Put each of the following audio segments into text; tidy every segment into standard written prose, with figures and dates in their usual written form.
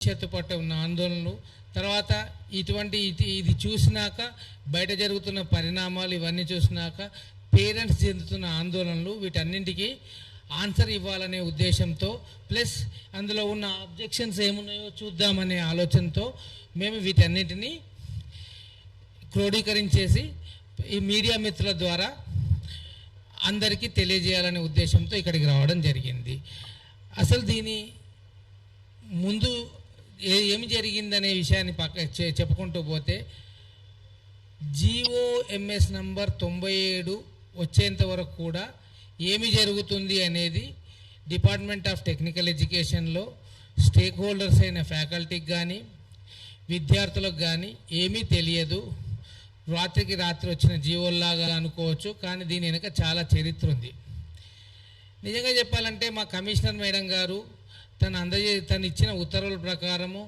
భవిష్యత్తు పట్ల ఉన్న ఆందోళనలు, తర్వాత ఇది చూసినాక బయట జరుగుతున్న పరిణామాలు ఇవన్నీ చూసినాక పేరెంట్స్ చెందుతున్న ఆందోళనలు, వీటన్నింటికి ఆన్సర్ ఇవ్వాలనే ఉద్దేశంతో ప్లస్ అందులో ఉన్న అబ్జెక్షన్స్ ఏమున్నాయో చూద్దామనే ఆలోచనతో మేము వీటన్నిటినీ క్రోడీకరించేసి ఈ మీడియా మిత్రుల ద్వారా అందరికీ తెలియజేయాలనే ఉద్దేశంతో ఇక్కడికి రావడం జరిగింది. అసలు దీని ముందు ఏమి జరిగిందనే విషయాన్ని చెప్పుకుంటూ పోతే జిఓఎంఎస్ నంబర్ 97 వచ్చేంత వరకు కూడా ఏమి జరుగుతుంది అనేది డిపార్ట్మెంట్ ఆఫ్ టెక్నికల్ ఎడ్యుకేషన్లో స్టేక్ హోల్డర్స్ అయిన ఫ్యాకల్టీకి కానీ విద్యార్థులకు కానీ ఏమీ తెలియదు. రాత్రికి రాత్రి వచ్చిన జీవోల్లాగా అనుకోవచ్చు, కానీ దీని వెనుక చాలా చరిత్ర ఉంది. నిజంగా చెప్పాలంటే మా కమిషనర్ మేడం గారు తను ఇచ్చిన ఉత్తర్వుల ప్రకారము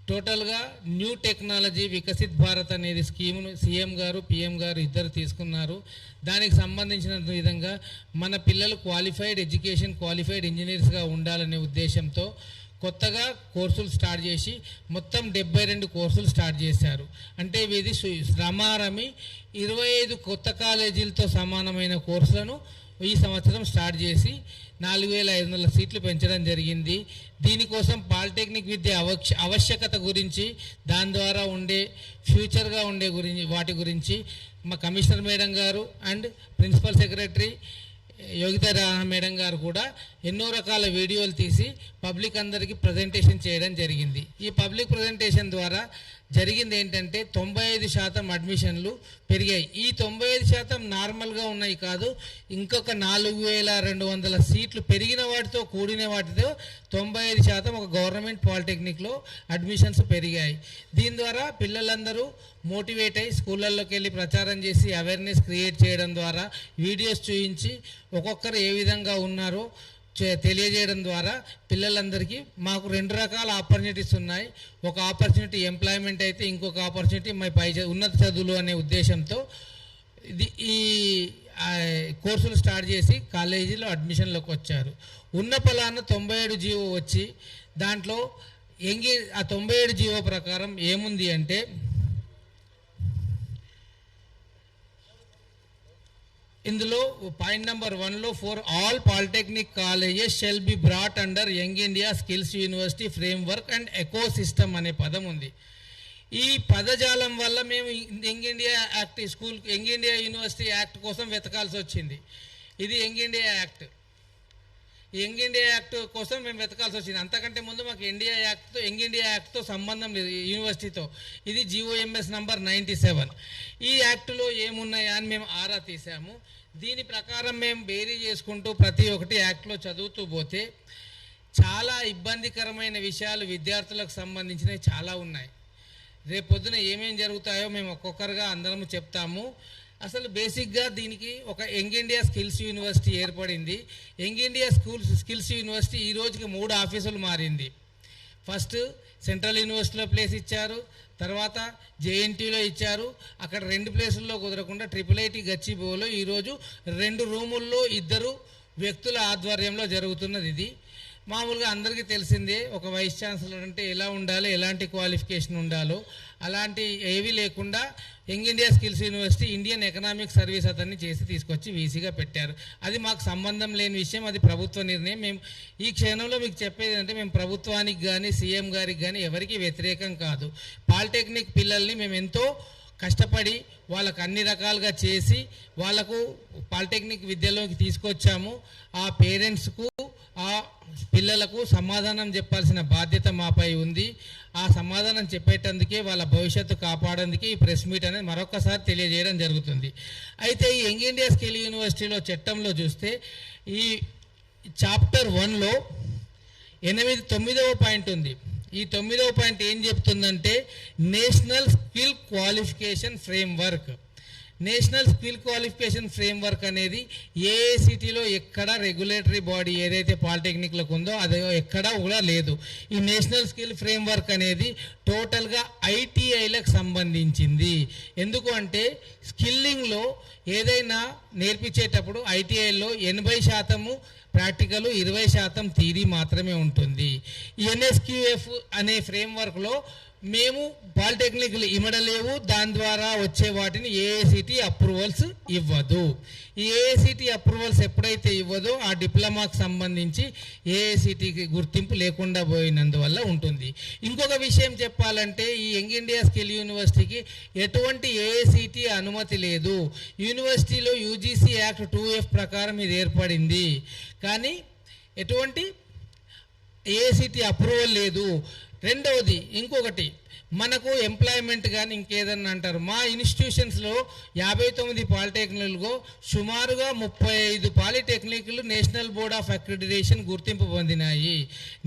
టోటల్గా న్యూ టెక్నాలజీ వికసిత్ భారత్ అనేది స్కీమును సీఎం గారు పిఎం గారు ఇద్దరు తీసుకున్నారు. దానికి సంబంధించిన విధంగా మన పిల్లలు క్వాలిఫైడ్ క్వాలిఫైడ్ ఇంజనీర్స్గా ఉండాలనే ఉద్దేశంతో కొత్తగా కోర్సులు స్టార్ట్ చేసి మొత్తం 72 కోర్సులు స్టార్ట్ చేశారు. అంటే ఇది రమారమి 25 కొత్త కాలేజీలతో సమానమైన కోర్సులను ఈ సంవత్సరం స్టార్ట్ చేసి 4500 సీట్లు పెంచడం జరిగింది. దీనికోసం పాలిటెక్నిక్ విద్య ఆవశ్యకత గురించి, దాని ద్వారా ఉండే ఫ్యూచర్గా ఉండే వాటి గురించి మా కమిషనర్ మేడం గారు and principal secretary Yogita madam గారు కూడా ఎన్నో రకాల వీడియోలు తీసి పబ్లిక్ అందరికీ ప్రజెంటేషన్ చేయడం జరిగింది. ఈ పబ్లిక్ ప్రజెంటేషన్ ద్వారా జరిగింది ఏంటంటే 95% అడ్మిషన్లు పెరిగాయి. ఈ 95% నార్మల్గా ఉన్నాయి కాదు, ఇంకొక 4200 సీట్లు పెరిగిన వాటితో కూడిన వాటితో 95% ఒక గవర్నమెంట్ పాలిటెక్నిక్లో అడ్మిషన్స్ పెరిగాయి. దీని ద్వారా పిల్లలందరూ మోటివేట్ అయ్యి స్కూళ్ళల్లోకి వెళ్ళి ప్రచారం చేసి అవేర్నెస్ క్రియేట్ చేయడం ద్వారా వీడియోస్ చూపించి ఒక్కొక్కరు ఏ విధంగా ఉన్నారో తెలియజేయడం ద్వారా పిల్లలందరికీ మాకు 2 రకాల ఆపర్చునిటీస్ ఉన్నాయి. ఒక ఆపర్చునిటీ ఎంప్లాయ్మెంట్ అయితే, ఇంకొక ఆపర్చునిటీ ఉన్నత చదువులు అనే ఉద్దేశంతో ఈ కోర్సులు స్టార్ట్ చేసి కాలేజీలో అడ్మిషన్లోకి వచ్చారు. ఉన్న పలానా 97 జీవో వచ్చి దాంట్లో ఆ 97 జీవో ప్రకారం ఏముంది అంటే ఇందులో పాయింట్ నెంబర్ 1లో for all polytechnic colleges shall be brought under young India skills university framework and ecosystem అనే పదం ఉంది. ఈ పదజాలం వల్ల మేము young India act young India university act కోసం వెతకాల్సి వచ్చింది. ఇది యంగ్ ఇండియా యాక్ట్ కోసం మేము వెతకాల్సి వచ్చింది. అంతకంటే ముందు మాకు యంగ్ ఇండియా యాక్ట్తో సంబంధం లేదు యూనివర్సిటీతో. ఇది జిఓఎంఎస్ నంబర్ 97. ఈ యాక్టులో ఏమున్నాయా అని మేము ఆరా తీసాము. దీని ప్రకారం మేము బేరీ చేసుకుంటూ ప్రతి ఒక్కటి యాక్ట్లో చదువుతూ పోతే చాలా ఇబ్బందికరమైన విషయాలు విద్యార్థులకు సంబంధించినవి చాలా ఉన్నాయి. రేపు పొద్దున ఏమేమి జరుగుతాయో మేము ఒక్కొక్కరుగా అందరం చెప్తాము. అసలు బేసిక్గా దీనికి ఒక యంగ్ ఇండియా స్కిల్స్ యూనివర్సిటీ ఏర్పడింది. యంగ్ ఇండియా స్కిల్స్ యూనివర్సిటీ ఈ రోజుకి 3 ఆఫీసులు మారింది. ఫస్ట్ సెంట్రల్ యూనివర్సిటీలో ప్లేస్ ఇచ్చారు, తర్వాత జేఎన్టీలో ఇచ్చారు. అక్కడ 2 ప్లేసుల్లో కుదరకుండా IIIT గచ్చిబౌలిలో ఈరోజు 2 రూముల్లో 2 వ్యక్తుల ఆధ్వర్యంలో జరుగుతున్నది. ఇది మామూలుగా అందరికీ తెలిసిందే. ఒక వైస్ ఛాన్సలర్ అంటే ఎలా ఉండాలో, ఎలాంటి క్వాలిఫికేషన్ ఉండాలో అలాంటి ఏవీ లేకుండా young India skills university Indian economic service అతన్ని చేసి తీసుకొచ్చి వీసీగా పెట్టారు. అది మాకు సంబంధం లేని విషయం, అది ప్రభుత్వ నిర్ణయం. మేము ఈ క్షణంలో మీకు చెప్పేది ఏంటంటే మేము ప్రభుత్వానికి కానీ సీఎం గారికి కానీ ఎవరికి వ్యతిరేకం కాదు. పాలిటెక్నిక్ పిల్లల్ని మేము ఎంతో కష్టపడి వాళ్ళకు అన్ని రకాలుగా చేసి వాళ్ళకు పాలిటెక్నిక్ విద్యలోకి తీసుకొచ్చాము. ఆ పేరెంట్స్కు ఆ పిల్లలకు సమాధానం చెప్పాల్సిన బాధ్యత మాపై ఉంది. ఆ సమాధానం చెప్పేటందుకే వాళ్ళ భవిష్యత్తు కాపాడేందుకే ఈ ప్రెస్ మీట్ అనేది మరొకసారి తెలియజేయడం జరుగుతుంది. అయితే ఈ యంగ్ ఇండియా స్కిల్ యూనివర్సిటీలో చట్టంలో చూస్తే ఈ చాప్టర్ 1లో 9వ పాయింట్ ఉంది. ఈ 9వ పాయింట్ ఏం చెప్తుందంటే national skill qualification framework. National skill qualification framework అనేది ఏఐసిటీలో ఎక్కడ రెగ్యులేటరీ బాడీ ఏదైతే పాలిటెక్నిక్లకు ఉందో అది ఎక్కడా కూడా లేదు. ఈ నేషనల్ స్కిల్ ఫ్రేమ్వర్క్ అనేది టోటల్గా ఐటీఐలకు సంబంధించింది. ఎందుకు అంటే స్కిల్లింగ్లో ఏదైనా నేర్పించేటప్పుడు ఐటీఐలో 80% ప్రాక్టికల్ 20% థియరీ మాత్రమే ఉంటుంది. ఎన్ఎస్క్యూఎఫ్ అనే ఫ్రేమ్వర్క్లో మేము పాలిటెక్నిక్లు ఇమడలేవు, దాని ద్వారా వచ్చే వాటిని ఏఐసిటి అప్రూవల్స్ ఇవ్వదు. ఈ ఏఐసిటి అప్రూవల్స్ ఎప్పుడైతే ఇవ్వదో ఆ డిప్లొమాకు సంబంధించి ఏఐసిటికి గుర్తింపు లేకుండా పోయినందువల్ల ఉంటుంది. ఇంకొక విషయం చెప్పాలంటే ఈ యంగ్ ఇండియా స్కిల్ యూనివర్సిటీకి ఎటువంటి ఏఐసిటి అనుమతి లేదు. యూనివర్సిటీలో యూజీసీ యాక్ట్ 2F ప్రకారం ఇది ఏర్పడింది, కానీ ఎటువంటి ఏఐసిటి అప్రూవల్ లేదు. రెండవది ఇంకొకటి, మనకు ఎంప్లాయ్మెంట్ కానీ ఇంకేదన్నా అంటారు. మా ఇన్స్టిట్యూషన్స్లో 59 పాలిటెక్నిక్లు సుమారుగా 35 పాలిటెక్నిక్లు నేషనల్ బోర్డ్ ఆఫ్ అక్రిడిటేషన్ గుర్తింపు పొందినాయి.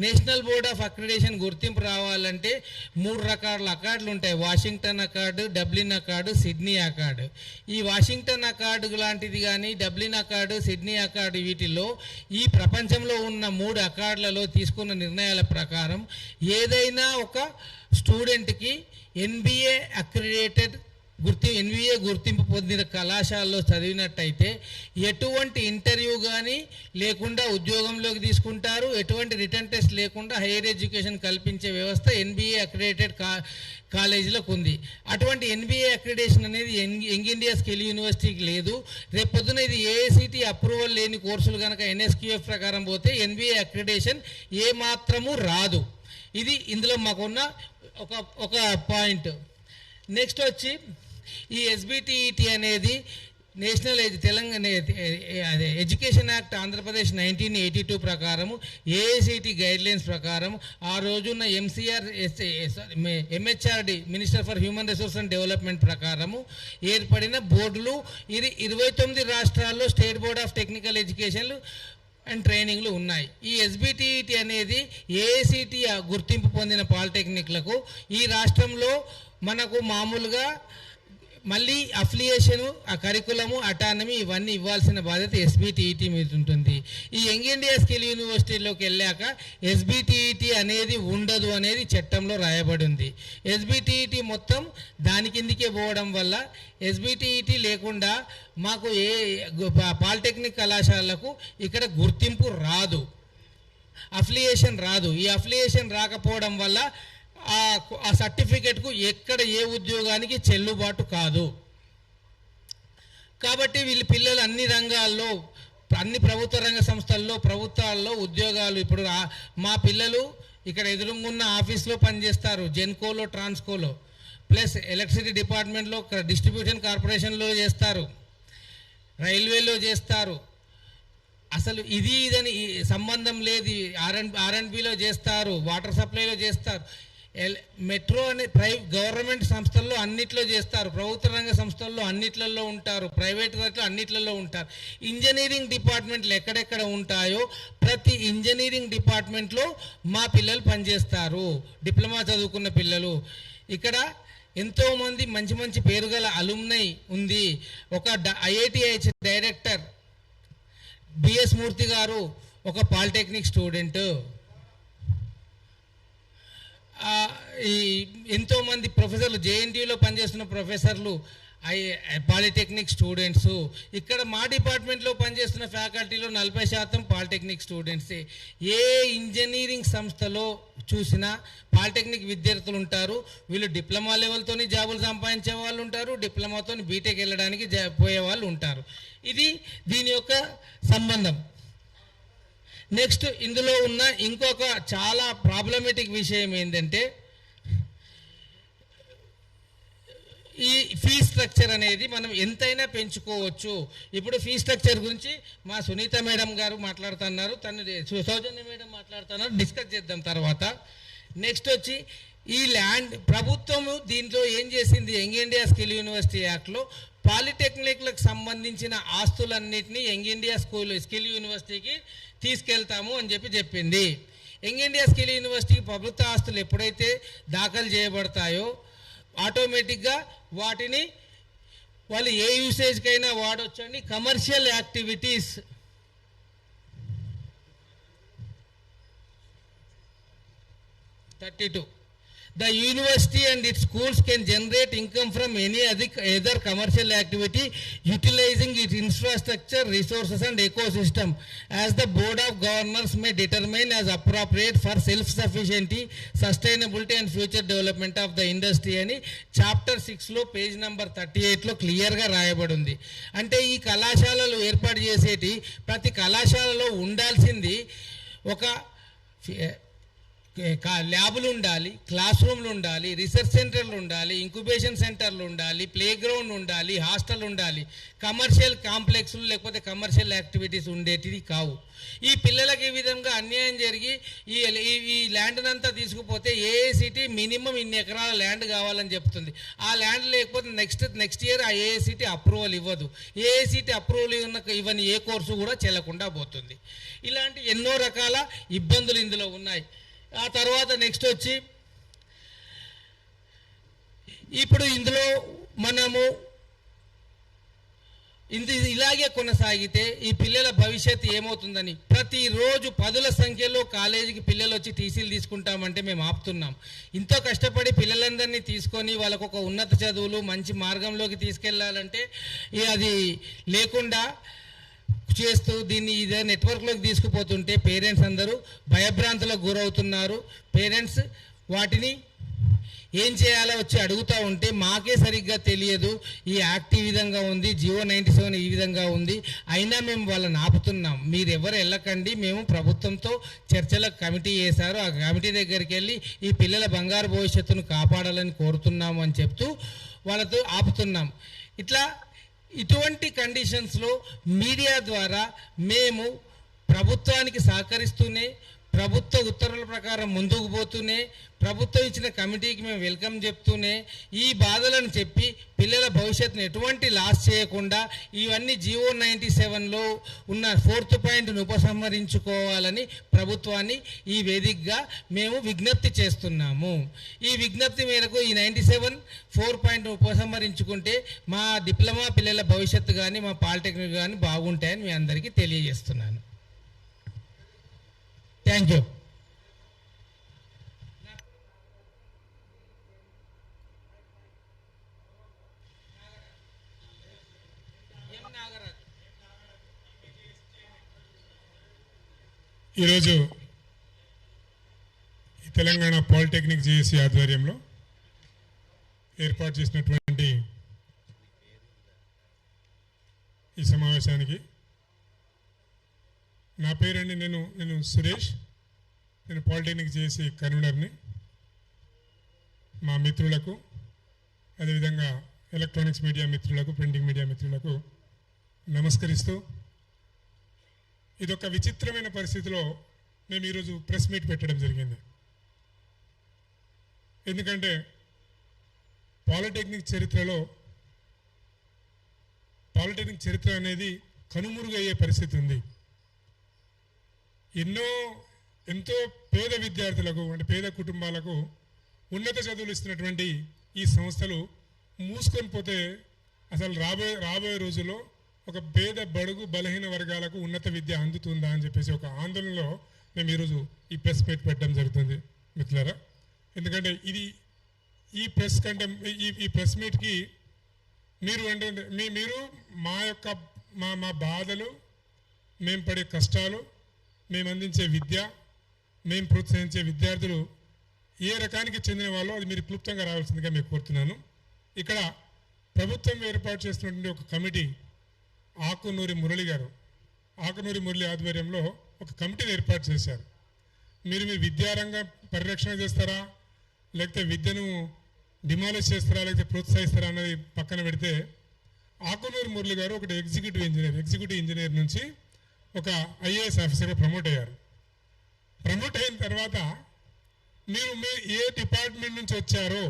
నేషనల్ బోర్డ్ ఆఫ్ అక్రిడిటేషన్ గుర్తింపు రావాలంటే 3 రకాల అకార్డులు ఉంటాయి. Washington accord, Dublin accord, Sydney accord. ఈ వాషింగ్టన్ అకార్డు లాంటిది కానీ, డబ్లిన్ అకార్డు, సిడ్నీ అకార్డు, వీటిల్లో ఈ ప్రపంచంలో ఉన్న 3 అకార్డులలో తీసుకున్న నిర్ణయాల ప్రకారం ఏదైనా ఒక స్టూడెంట్కి ఎన్బిఏ అక్రిడేటెడ్ ఎన్బిఏ గుర్తింపు పొందిన కళాశాలలో చదివినట్టయితే ఎటువంటి ఇంటర్వ్యూ కానీ లేకుండా ఉద్యోగంలోకి తీసుకుంటారు. ఎటువంటి రిటర్న్ టెస్ట్ లేకుండా హైయర్ ఎడ్యుకేషన్ కల్పించే వ్యవస్థ ఎన్బిఏ అక్రిడేటెడ్ కాలేజీలకు ఉంది. అటువంటి ఎన్బిఏ అక్రిడేషన్ అనేది యంగ్ ఇండియా స్కిల్ యూనివర్సిటీకి లేదు. రేపు పొద్దున ఇది ఏఐసిటి అప్రూవల్ లేని కోర్సులు కనుక ఎన్ఎస్క్యూఎఫ్ ప్రకారం పోతే ఎన్బిఏ అక్రిడేషన్ ఏమాత్రము రాదు. ఇది ఇందులో మాకున్న ఒక పాయింట్. నెక్స్ట్ వచ్చి ఈ ఎస్బిటిఈటి అనేది national Telangana education act Andhra Pradesh 1982 ప్రకారము ఏఐసిటి గైడ్లైన్స్ ప్రకారం ఆ రోజున్న MHRD minister for human resource and development ప్రకారము ఏర్పడిన బోర్డులు. ఇది 29 రాష్ట్రాల్లో స్టేట్ బోర్డ్ ఆఫ్ టెక్నికల్ ఎడ్యుకేషన్లు అండ్ ట్రైనింగ్లు ఉన్నాయి. ఈ ఎస్బిటిఈటి అనేది ఏఐసిటి గుర్తింపు పొందిన పాలిటెక్నిక్లకు ఈ రాష్ట్రంలో మనకు మామూలుగా మళ్ళీ అఫిలియేషను, ఆ కరికులము, అటానమీ ఇవన్నీ ఇవ్వాల్సిన బాధ్యత ఎస్బిటిఈటి మీద ఉంటుంది. ఈ యంగ్ ఇండియా స్కిల్ యూనివర్సిటీలోకి వెళ్ళాక ఎస్బిటిఈటి అనేది ఉండదు అనేది చట్టంలో రాయబడి ఉంది. ఎస్బిటిఈటి మొత్తం దాని కిందికే పోవడం వల్ల ఎస్బిటిఈటి లేకుండా మాకు ఏ పాలిటెక్నిక్ కళాశాలకు ఇక్కడ గుర్తింపు రాదు, అఫిలియేషన్ రాదు. ఈ అఫిలియేషన్ రాకపోవడం వల్ల ఆ సర్టిఫికెట్కు ఎక్కడ ఏ ఉద్యోగానికి చెల్లుబాటు కాదు. కాబట్టి వీళ్ళ పిల్లలు అన్ని రంగాల్లో, అన్ని ప్రభుత్వ రంగ సంస్థల్లో, ప్రభుత్వాల్లో ఉద్యోగాలు ఇప్పుడు మా పిల్లలు ఇక్కడ ఎదురుగున్న ఆఫీస్లో పనిచేస్తారు, జెన్కోలో, ట్రాన్స్కోలో, ప్లస్ ఎలక్ట్రిసిటీ డిపార్ట్మెంట్లో, డిస్ట్రిబ్యూషన్ కార్పొరేషన్లో చేస్తారు, రైల్వేలో చేస్తారు. అసలు ఇదని సంబంధం లేదు. ఆర్ఎండ్బిలో చేస్తారు, వాటర్ సప్లైలో చేస్తారు, మెట్రో అనే గవర్నమెంట్ సంస్థల్లో అన్నిట్లో చేస్తారు, ప్రభుత్వ రంగ సంస్థల్లో అన్నిట్లలో ఉంటారు, ప్రైవేట్ రంగంలో అన్నిట్లలో ఉంటారు. ఇంజనీరింగ్ డిపార్ట్మెంట్లు ఎక్కడెక్కడ ఉంటాయో ప్రతి ఇంజనీరింగ్ డిపార్ట్మెంట్లో మా పిల్లలు పనిచేస్తారు, డిప్లొమా చదువుకున్న పిల్లలు. ఇక్కడ ఎంతోమంది మంచి మంచి పేరుగల అలుమ్నై ఉంది. ఒక ఐఐటిహెచ్ డైరెక్టర్ బిఎస్ మూర్తి గారు ఒక పాలిటెక్నిక్ స్టూడెంట్. ఎంతోమంది ప్రొఫెసర్లు, జేఎన్టీయూలో పనిచేస్తున్న ప్రొఫెసర్లు పాలిటెక్నిక్ స్టూడెంట్స్. ఇక్కడ మా డిపార్ట్మెంట్లో పనిచేస్తున్న ఫ్యాకల్టీలో 40% పాలిటెక్నిక్ స్టూడెంట్సే. ఏ ఇంజనీరింగ్ సంస్థలో చూసినా పాలిటెక్నిక్ విద్యార్థులు ఉంటారు. వీళ్ళు డిప్లొమా లెవెల్తోని జాబులు సంపాదించే వాళ్ళు ఉంటారు, డిప్లొమాతో బీటెక్ వెళ్ళడానికి పోయే వాళ్ళు ఉంటారు. ఇది దీని యొక్క సంబంధం. నెక్స్ట్ ఇందులో ఉన్న ఇంకొక చాలా ప్రాబ్లమేటిక్ విషయం ఏంటంటే ఈ ఫీ స్ట్రక్చర్ అనేది మనం ఎంతైనా పెంచుకోవచ్చు. ఇప్పుడు ఫీ స్ట్రక్చర్ గురించి మా సునీత మేడం గారు మాట్లాడుతున్నారు, సౌజన్య మేడం మాట్లాడుతున్నారు, డిస్కస్ చేద్దాం తర్వాత. నెక్స్ట్ వచ్చి ఈ ల్యాండ్ ప్రభుత్వము దీంట్లో ఏం చేసింది, యంగ్ ఇండియా స్కిల్ యూనివర్సిటీ యాక్ట్లో పాలిటెక్నిక్లకు సంబంధించిన ఆస్తులన్నింటినీ యంగ్ ఇండియా స్కిల్ యూనివర్సిటీకి తీసుకెళ్తాము అని చెప్పింది. యంగ్ ఇండియా స్కిల్ యూనివర్సిటీకి ప్రభుత్వ ఆస్తులు ఎప్పుడైతే దాఖలు చేయబడతాయో ఆటోమేటిక్గా వాటిని వాళ్ళు ఏ యూసేజ్కైనా వాడొచ్చండి. Commercial activities The university and its schools can generate income from any other commercial activity utilizing its infrastructure, resources and ecosystem as the board of governors may determine as appropriate for self-sufficiency, sustainability and future development of the industry అని chapter 6లో page number 38లో క్లియర్గా రాయబడి ఉంది. అంటే ఈ కళాశాలలు ఏర్పాటు చేసేటి ప్రతి కళాశాలలో ఉండాల్సింది ఒక ల్యాబులు ఉండాలి, క్లాస్ రూమ్లు ఉండాలి, రీసెర్చ్ సెంటర్లు ఉండాలి, ఇంక్యుబేషన్ సెంటర్లు ఉండాలి, ప్లే గ్రౌండ్ ఉండాలి, హాస్టల్ ఉండాలి. కమర్షియల్ కాంప్లెక్స్లు లేకపోతే కమర్షియల్ యాక్టివిటీస్ ఉండేటివి కావు. ఈ పిల్లలకి ఈ విధంగా అన్యాయం జరిగి ఈ ల్యాండ్ అంతా తీసుకుపోతే ఏఐసిటీ మినిమం ఇన్ని ఎకరాల ల్యాండ్ కావాలని చెప్తుంది. ఆ ల్యాండ్ లేకపోతే నెక్స్ట్ ఇయర్ ఆ ఏఐసిటీ అప్రూవల్ ఇవ్వదు. ఏఐసిటీ అప్రూవల్ ఇవ్వని ఏ కోర్సు కూడా చెల్లకుండా పోతుంది. ఇలాంటి ఎన్నో రకాల ఇబ్బందులు ఇందులో ఉన్నాయి. ఆ తర్వాత నెక్స్ట్ వచ్చి ఇప్పుడు ఇందులో మనము ఇలాగే కొనసాగితే ఈ పిల్లల భవిష్యత్తు ఏమవుతుందని ప్రతిరోజు పదుల సంఖ్యలో కాలేజీకి పిల్లలు వచ్చి టీసీలు తీసుకుంటామంటే మేము ఆపుతున్నాం. ఇంతో కష్టపడి పిల్లలందరినీ తీసుకొని వాళ్ళకు ఒక ఉన్నత చదువులు మంచి మార్గంలోకి తీసుకెళ్లాలంటే అది లేకుండా చేస్తూ దీన్ని ఇదే నెట్వర్క్లోకి తీసుకుపోతుంటే పేరెంట్స్ అందరూ భయభ్రాంతులకు గురవుతున్నారు. పేరెంట్స్ వాటిని ఏం చేయాలో వచ్చి అడుగుతూ ఉంటే మాకే సరిగ్గా తెలియదు, ఈ యాక్ట్ ఈ విధంగా ఉంది, జియో 97 ఈ విధంగా ఉంది, అయినా మేము వాళ్ళని ఆపుతున్నాం, మీరు ఎవరు వెళ్ళకండి, మేము ప్రభుత్వంతో చర్చలకు కమిటీ చేశారు, ఆ కమిటీ దగ్గరికి వెళ్ళి ఈ పిల్లల బంగారు భవిష్యత్తును కాపాడాలని కోరుతున్నాము అని చెప్తూ వాళ్ళతో ఆపుతున్నాం. ఇటువంటి కండిషన్స్లో మీడియా ద్వారా మేము ప్రభుత్వానికి సహకరిస్తూనే, ప్రభుత్వ ఉత్తర్వుల ప్రకారం ముందుకు పోతూనే, ప్రభుత్వం ఇచ్చిన కమిటీకి మేము వెల్కమ్ చెప్తూనే ఈ బాధలను చెప్పి పిల్లల భవిష్యత్తును ఎటువంటి లాస్ చేయకుండా ఇవన్నీ జియో 97లో ఉన్న 4th పాయింట్ను ఉపసంహరించుకోవాలని ప్రభుత్వాన్ని ఈ వేదికగా మేము విజ్ఞప్తి చేస్తున్నాము. ఈ విజ్ఞప్తి మేరకు ఈ 97 4 పాయింట్ను ఉపసంహరించుకుంటే మా డిప్లొమా పిల్లల భవిష్యత్తు కానీ మా పాలిటెక్నిక్ కానీ బాగుంటాయని మీ అందరికీ తెలియజేస్తున్నాను. Thank you. ఈరోజు ఈ తెలంగాణ పాలిటెక్నిక్ జేఏసీ ఆధ్వర్యంలో ఏర్పాటు చేసినటువంటి ఈ సమావేశానికి నా పేరండి, నేను సురేష్, నేను పాలిటెక్నిక్ జేఏసీ కన్వీనర్ని. మా మిత్రులకు, అదేవిధంగా ఎలక్ట్రానిక్స్ మీడియా మిత్రులకు, ప్రింటింగ్ మీడియా మిత్రులకు నమస్కరిస్తూ, ఇదొక విచిత్రమైన పరిస్థితిలో మేము ఈరోజు ప్రెస్ మీట్ పెట్టడం జరిగింది. ఎందుకంటే పాలిటెక్నిక్ చరిత్ర అనేది కనుమరుగయ్యే పరిస్థితి ఉంది. ఎంతో పేద విద్యార్థులకు, అంటే పేద కుటుంబాలకు ఉన్నత చదువులు ఇస్తున్నటువంటి ఈ సంస్థలు మూసుకొని పోతే అసలు రాబోయే రోజుల్లో ఒక పేద బడుగు బలహీన వర్గాలకు ఉన్నత విద్య అందుతుందా అని చెప్పేసి ఒక ఆందోళనలో మేము ఈరోజు ఈ ప్రెస్ మీట్ పెట్టడం జరుగుతుంది మిత్రులారా. ఎందుకంటే ఈ ప్రెస్ మీట్కి మీరు మా బాధలు, మేము పడే కష్టాలు, మేము అందించే విద్య, మేము ప్రోత్సహించే విద్యార్థులు ఏ రకానికి చెందిన వాళ్ళు అది మీరు క్లుప్తంగా రావాల్సిందిగా మీకు కోరుతున్నాను. ఇక్కడ ప్రభుత్వం ఏర్పాటు చేస్తున్నటువంటి ఒక కమిటీ, ఆకునూరి మురళి ఆధ్వర్యంలో ఒక కమిటీని ఏర్పాటు చేశారు. మీరు విద్యారంగ పరిరక్షణ చేస్తారా, లేకపోతే విద్యను డిమాలిష్ చేస్తారా, లేకపోతే ప్రోత్సహిస్తారా అన్నది పక్కన పెడితే, ఆకునూరి మురళి గారు ఒకటి ఎగ్జిక్యూటివ్ ఇంజనీర్ నుంచి ఒక ఐఏఎస్ ఆఫీసర్గా ప్రమోట్ అయ్యారు. ప్రమోట్ అయిన తర్వాత మీరు ఏ డిపార్ట్మెంట్ నుంచి వచ్చారో,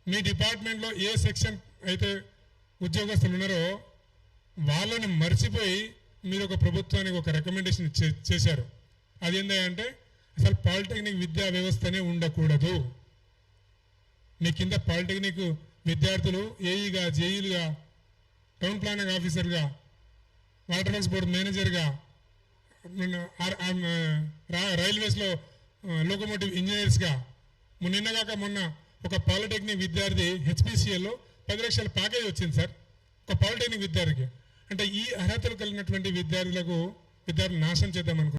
మీ డిపార్ట్మెంట్లో ఏ సెక్షన్ అయితే ఉద్యోగస్తులు ఉన్నారో వాళ్ళని మర్చిపోయి మీరు ఒక ప్రభుత్వానికి ఒక రికమెండేషన్ చేశారు. అదేంటంటే అసలు పాలిటెక్నిక్ విద్యా వ్యవస్థనే ఉండకూడదు. మీ కింద పాలిటెక్నిక్ విద్యార్థులు ఏఈగా, జేఈలుగా, టౌన్ ప్లానింగ్ ఆఫీసర్గా, వాటర్ వర్క్స్ బోర్డు మేనేజర్గా, రైల్వేస్లో లోకోమోటివ్ ఇంజనీర్స్గా నిన్నగాక మొన్న ఒక పాలిటెక్నిక్ విద్యార్థి హెచ్పిసిఎల్లో 10 లక్షల ప్యాకేజ్ వచ్చింది సార్, ఒక పాలిటెక్నిక్ విద్యార్థికి. అంటే ఈ అర్హతలు కలిగినటువంటి విద్యార్థులు నాశనం చేద్దాం అనుకుంటున్నాం.